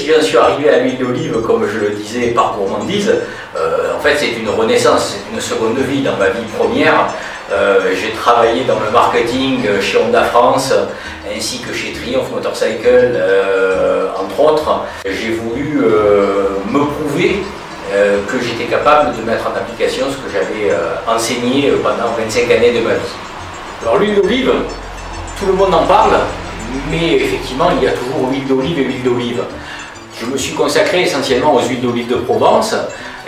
si j'en suis arrivé à l'huile d'olive, comme je le disais, par gourmandise, en fait c'est une renaissance, c'est une seconde vie dans ma vie première. J'ai travaillé dans le marketing chez Honda France, ainsi que chez Triumph Motorcycle, entre autres. J'ai voulu me prouver que j'étais capable de mettre en application ce que j'avais enseigné pendant 25 années de ma vie. Alors l'huile d'olive, tout le monde en parle, mais effectivement il y a toujours huile d'olive et huile d'olive. Je me suis consacré essentiellement aux huiles d'olive de Provence,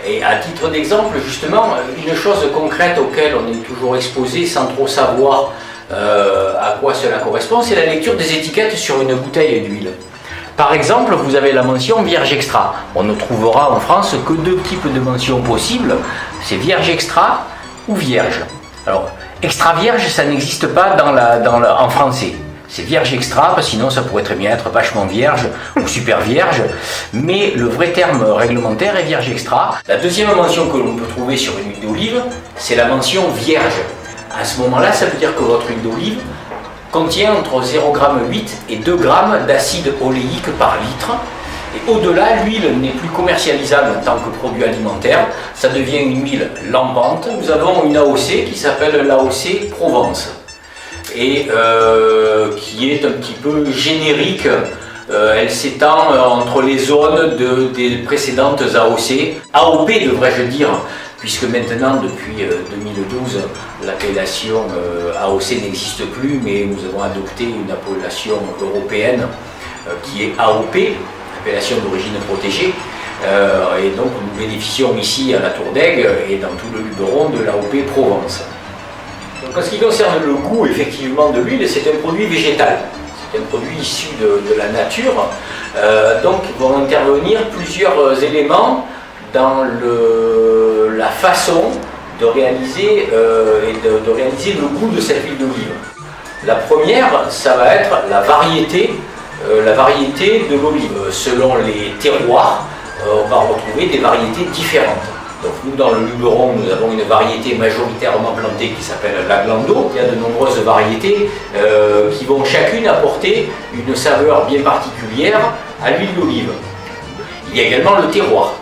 et à titre d'exemple, justement, une chose concrète auquel on est toujours exposé sans trop savoir à quoi cela correspond, c'est la lecture des étiquettes sur une bouteille d'huile. Par exemple, vous avez la mention vierge extra. On ne trouvera en France que deux types de mentions possibles, c'est vierge extra ou vierge. Alors, extra vierge, ça n'existe pas en français. C'est vierge extra, parce que sinon ça pourrait très bien être vachement vierge ou super vierge, mais le vrai terme réglementaire est vierge extra. La deuxième mention que l'on peut trouver sur une huile d'olive, c'est la mention vierge. À ce moment-là, ça veut dire que votre huile d'olive contient entre 0,8 g et 2 g d'acide oléique par litre. Et au-delà, l'huile n'est plus commercialisable en tant que produit alimentaire, ça devient une huile lampante. Nous avons une AOC qui s'appelle l'AOC Provence, et qui est un petit peu générique. Elle s'étend entre les zones des précédentes AOC, AOP devrais-je dire, puisque maintenant depuis 2012 l'appellation AOC n'existe plus, mais nous avons adopté une appellation européenne qui est AOP, appellation d'origine protégée, et donc nous bénéficions ici à la Tour d'Aigle et dans tout le Luberon de l'AOP Provence. Donc, en ce qui concerne le goût effectivement de l'huile, c'est un produit végétal, c'est un produit issu de la nature, donc vont intervenir plusieurs éléments dans la façon de réaliser, de réaliser le goût de cette huile d'olive. La première, ça va être la variété de l'olive. Selon les terroirs, on va retrouver des variétés différentes. Donc nous, dans le Luberon, nous avons une variété majoritairement plantée qui s'appelle la Glando. Il y a de nombreuses variétés qui vont chacune apporter une saveur bien particulière à l'huile d'olive. Il y a également le terroir.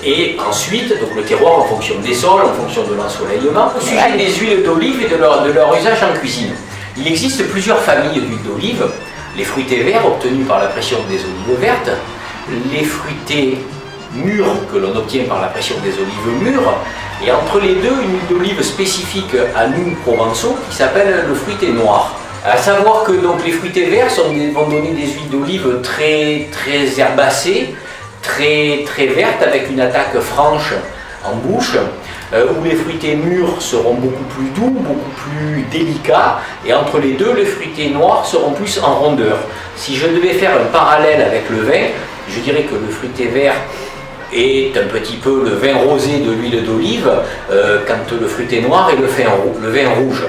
Et ensuite, donc le terroir en fonction des sols, en fonction de l'ensoleillement. Au sujet des huiles d'olive et de leur usage en cuisine, il existe plusieurs familles d'huiles d'olive. Les fruités verts obtenus par la pression des olives vertes, les fruités mûrs que l'on obtient par la pression des olives mûres, et entre les deux, une huile d'olive spécifique à nous provençaux qui s'appelle le fruité noir. À savoir que donc, les fruités verts vont donner des huiles d'olive très herbacées, très vertes, avec une attaque franche en bouche, où les fruités mûrs seront beaucoup plus doux, beaucoup plus délicats, et entre les deux, les fruités noirs seront plus en rondeur. Si je devais faire un parallèle avec le vin, je dirais que le fruité vert est un petit peu le vin rosé de l'huile d'olive, quand le fruité noir est le vin rouge.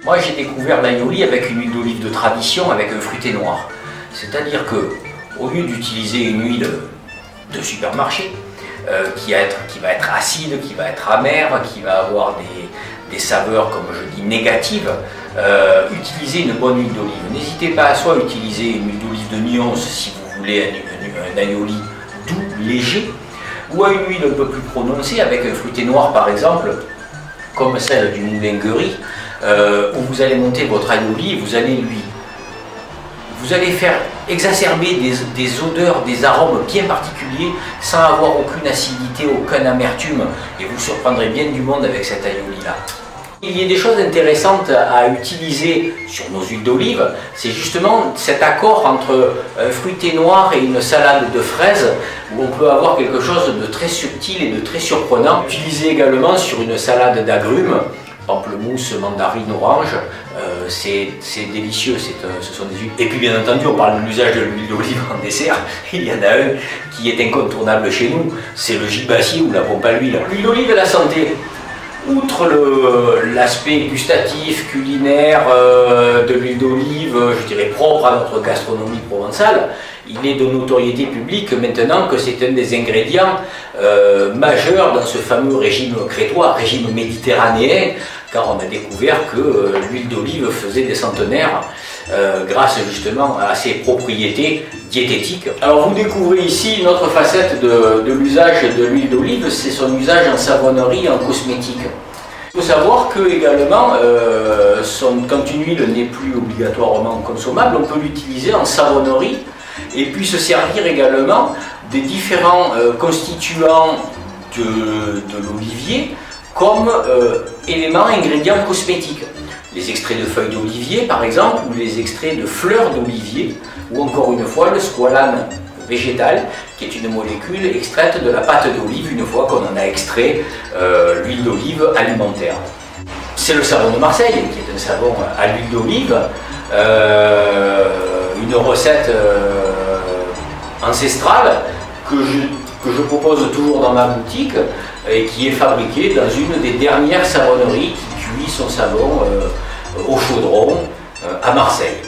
Moi j'ai découvert l'aioli avec une huile d'olive de tradition, avec un fruité noir. C'est-à-dire que, au lieu d'utiliser une huile de supermarché, qui va être acide, qui va être amère, qui va avoir des saveurs, comme je dis, négatives, utilisez une bonne huile d'olive. N'hésitez pas à soit utiliser une huile d'olive de nuance si vous voulez un aioli doux, léger, ou à une huile un peu plus prononcée avec un fruité noir par exemple, comme celle du moulin Guéry, où vous allez monter votre aioli et vous allez faire exacerber des odeurs, des arômes bien particuliers sans avoir aucune acidité, aucune amertume, et vous surprendrez bien du monde avec cet aioli-là. Il y a des choses intéressantes à utiliser sur nos huiles d'olive, c'est justement cet accord entre un fruité noir et une salade de fraises, où on peut avoir quelque chose de très subtil et de très surprenant. Utilisé également sur une salade d'agrumes, pamplemousse, mandarine, orange, c'est délicieux, ce sont des huiles. Et puis bien entendu, on parle de l'usage de l'huile d'olive en dessert, il y en a un qui est incontournable chez nous, c'est le gibassi ou la pompe à l'huile. L'huile d'olive et la santé. Outre l'aspect gustatif, culinaire de l'huile d'olive, je dirais propre à notre gastronomie provençale, il est de notoriété publique maintenant que c'est un des ingrédients majeurs dans ce fameux régime crétois, régime méditerranéen, car on a découvert que l'huile d'olive faisait des centenaires grâce justement à ses propriétés diététiques. Alors vous découvrez ici une autre facette de l'usage de l'huile d'olive, c'est son usage en savonnerie, en cosmétique. Il faut savoir que également, quand une huile n'est plus obligatoirement consommable, on peut l'utiliser en savonnerie et puis se servir également des différents constituants de l'olivier comme éléments, ingrédients cosmétiques. Les extraits de feuilles d'olivier par exemple, ou les extraits de fleurs d'olivier, ou encore une fois le squalane végétal, qui est une molécule extraite de la pâte d'olive une fois qu'on en a extrait l'huile d'olive alimentaire. C'est le savon de Marseille, qui est un savon à l'huile d'olive, une recette ancestrale que je propose toujours dans ma boutique et qui est fabriquée dans une des dernières savonneries qui cuit son savon au chaudron à Marseille.